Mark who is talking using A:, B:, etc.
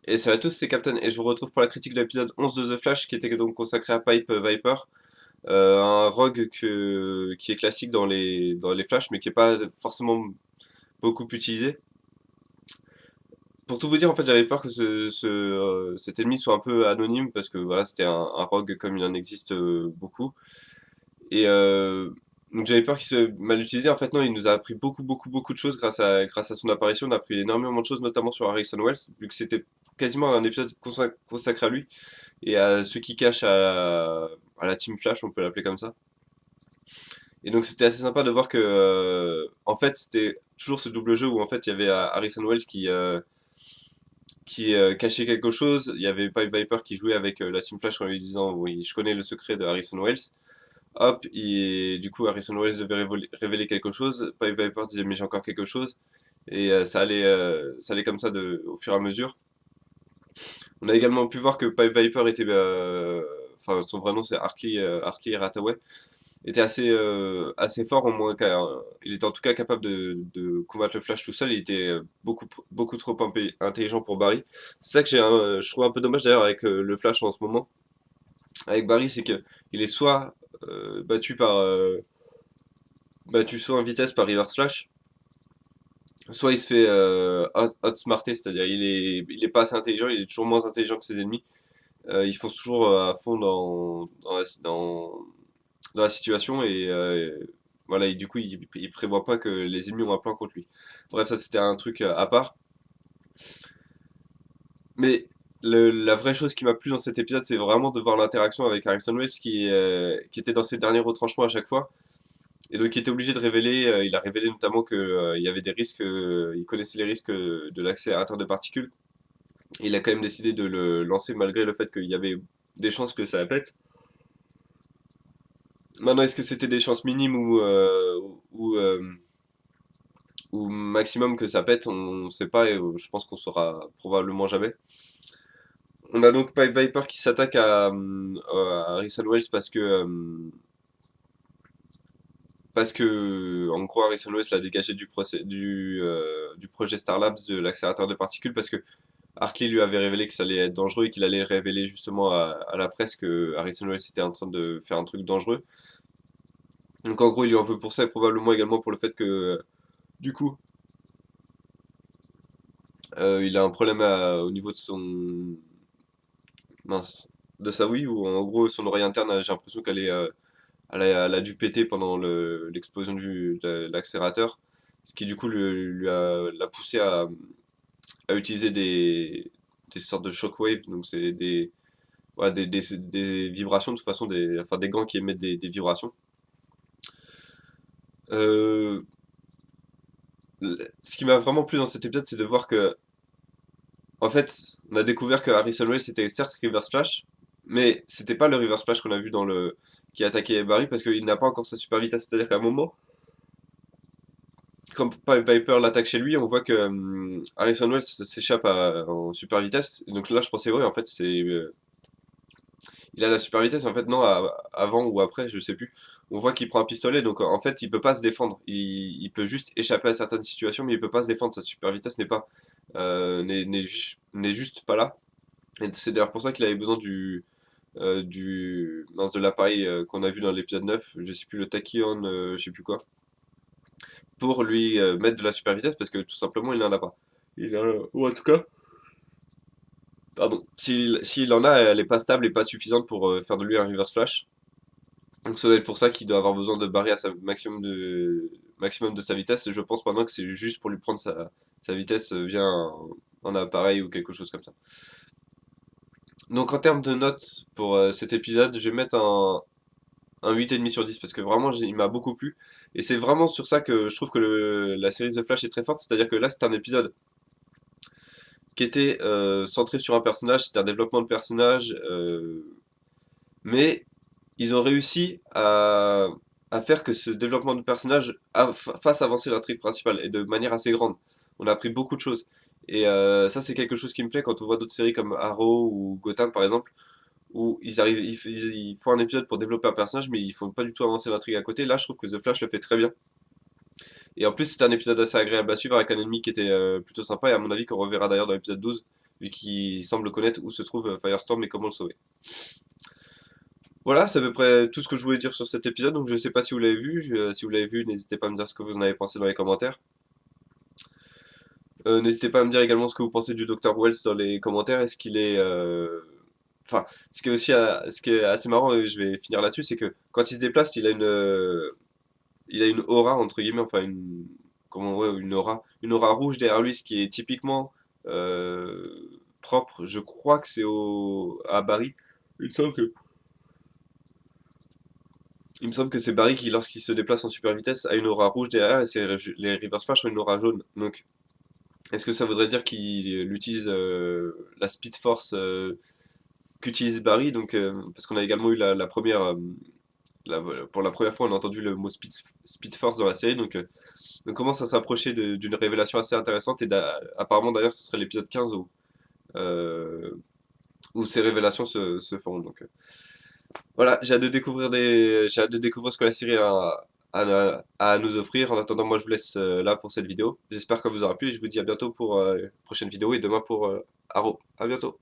A: Et salut à tous, c'est Captain, et je vous retrouve pour la critique de l'épisode 11 de The Flash, qui était donc consacré à Pipe Viper, un rogue qui est classique dans les Flash, mais qui est pas forcément beaucoup utilisé. Pour tout vous dire, en fait, j'avais peur que cet ennemi soit un peu anonyme, parce que voilà, c'était un rogue comme il en existe beaucoup. Et donc j'avais peur qu'il soit mal utilisé. En fait, non, il nous a appris beaucoup de choses grâce à son apparition. On a appris énormément de choses, notamment sur Harrison Wells, vu que c'était quasiment un épisode consacré à lui et à ceux qui cachent à la Team Flash, on peut l'appeler comme ça. Et donc c'était assez sympa de voir que, en fait, c'était toujours ce double jeu où en fait il y avait Harrison Wells qui cachait quelque chose. Il y avait Pipe Viper qui jouait avec la Team Flash en lui disant oui, je connais le secret de Harrison Wells. Hop, et du coup Harrison Wells devait révéler quelque chose. Pipe Viper disait mais j'ai encore quelque chose. Et ça allait comme ça au fur et à mesure. On a également pu voir que Pipe Viper était, enfin son vrai nom c'est Hartley Hathaway, était assez fort, au moins il était en tout cas capable de combattre le Flash tout seul. Il était beaucoup trop intelligent pour Barry. C'est ça que je trouve un peu dommage d'ailleurs avec le Flash en ce moment. Avec Barry, c'est que il est soit battu soit en vitesse par Reverse Flash, soit il se fait outsmarter, c'est-à-dire il est pas assez intelligent, il est toujours moins intelligent que ses ennemis. Ils foncent toujours à fond dans la situation et voilà, et du coup il prévoit pas que les ennemis ont un plan contre lui. Bref, ça c'était un truc à part. Mais la vraie chose qui m'a plu dans cet épisode, c'est vraiment de voir l'interaction avec Harrison Wells qui était dans ses derniers retranchements à chaque fois. Et donc il était obligé de révéler, il a révélé notamment que il y avait des risques, il connaissait les risques de l'accélérateur de particules. Et il a quand même décidé de le lancer malgré le fait qu'il y avait des chances que ça pète. Maintenant, est-ce que c'était des chances minimes ou, euh, ou maximum que ça pète? On ne sait pas et je pense qu'on saura probablement jamais. On a donc Pipe Viper qui s'attaque à Harrison Wells parce que en gros Harrison Wells l'a dégagé du projet Star Labs de l'accélérateur de particules parce que Hartley lui avait révélé que ça allait être dangereux et qu'il allait révéler justement à la presse que Harrison Wells était en train de faire un truc dangereux. Donc en gros il lui en veut pour ça et probablement également pour le fait que du coup il a un problème au niveau de son mince de sa ouïe où en gros son oreille interne j'ai l'impression qu'elle a dû péter pendant l'explosion de l'accélérateur, ce qui du coup l'a poussé à utiliser des sortes de shockwave, donc c'est des vibrations de toute façon, enfin des gants qui émettent des vibrations. Euh, Ce qui m'a vraiment plu dans cet épisode, c'est de voir que, en fait, on a découvert que Harrison Wells c'était certes Reverse Flash, mais c'était pas le Reverse Flash qu'on a vu qui attaquait Barry parce qu'il n'a pas encore sa super vitesse. C'est-à-dire qu'à un moment, quand Viper l'attaque chez lui, on voit que Harrison Wells s'échappe en super vitesse. Et donc là, je pensais, ouais, en fait, il a la super vitesse. En fait, non, avant ou après, je sais plus. On voit qu'il prend un pistolet, donc en fait, il peut pas se défendre. Il peut juste échapper à certaines situations, mais il peut pas se défendre. Sa super vitesse n'est juste pas là. Et c'est d'ailleurs pour ça qu'il avait besoin mince, de l'appareil qu'on a vu dans l'épisode 9, je sais plus, le Tachyon, je sais plus quoi, pour lui mettre de la super vitesse parce que tout simplement il n'en a pas. Ou en tout cas, pardon, s'il en a, elle est pas stable et pas suffisante pour faire de lui un reverse flash. Donc ça doit être pour ça qu'il doit avoir besoin de barrer à sa maximum de sa vitesse. Je pense maintenant que c'est juste pour lui prendre sa vitesse via un appareil ou quelque chose comme ça. Donc en termes de notes pour cet épisode, je vais mettre un 8,5 sur 10 parce que vraiment il m'a beaucoup plu. Et c'est vraiment sur ça que je trouve que la série The Flash est très forte. C'est-à-dire que là, c'est un épisode qui était centré sur un personnage, c'était un développement de personnage, mais ils ont réussi à faire que ce développement de personnage fasse avancer l'intrigue principale et de manière assez grande. On a appris beaucoup de choses. Et ça, c'est quelque chose qui me plaît quand on voit d'autres séries comme Arrow ou Gotham par exemple, où ils font un épisode pour développer un personnage, mais ils font pas du tout avancer l'intrigue à côté. Là, je trouve que The Flash le fait très bien. Et en plus, c'était un épisode assez agréable à suivre avec un ennemi qui était plutôt sympa, et à mon avis, qu'on reverra d'ailleurs dans l'épisode 12, vu qu'il semble connaître où se trouve Firestorm et comment le sauver. Voilà, c'est à peu près tout ce que je voulais dire sur cet épisode, donc je sais pas si vous l'avez vu. Si vous l'avez vu, n'hésitez pas à me dire ce que vous en avez pensé dans les commentaires. N'hésitez pas à me dire également ce que vous pensez du Dr. Wells dans les commentaires. Est-ce qu'il est... Enfin, ce qui est assez marrant, et je vais finir là-dessus, c'est que quand il se déplace, il a une aura, entre guillemets, enfin comment, ouais, une aura rouge derrière lui, ce qui est typiquement euh, propre. Je crois que c'est à Barry. Il me semble que Il me semble que c'est Barry qui, lorsqu'il se déplace en super vitesse, a une aura rouge derrière et les Reverse Flash ont une aura jaune. Donc, est-ce que ça voudrait dire qu'il utilise la Speed Force qu'utilise Barry? Donc, parce qu'on a également eu la première. Pour la première fois, on a entendu le mot Speed Force dans la série. Donc, on commence à s'approcher d'une révélation assez intéressante. Et apparemment, d'ailleurs, ce serait l'épisode 15 euh, où ces révélations se feront. Donc, voilà, j'ai hâte de découvrir ce que la série a à nous offrir. En attendant, moi, je vous laisse là pour cette vidéo. J'espère qu'elle vous aura plu et je vous dis à bientôt pour une prochaine vidéo et demain pour Arrow. À bientôt.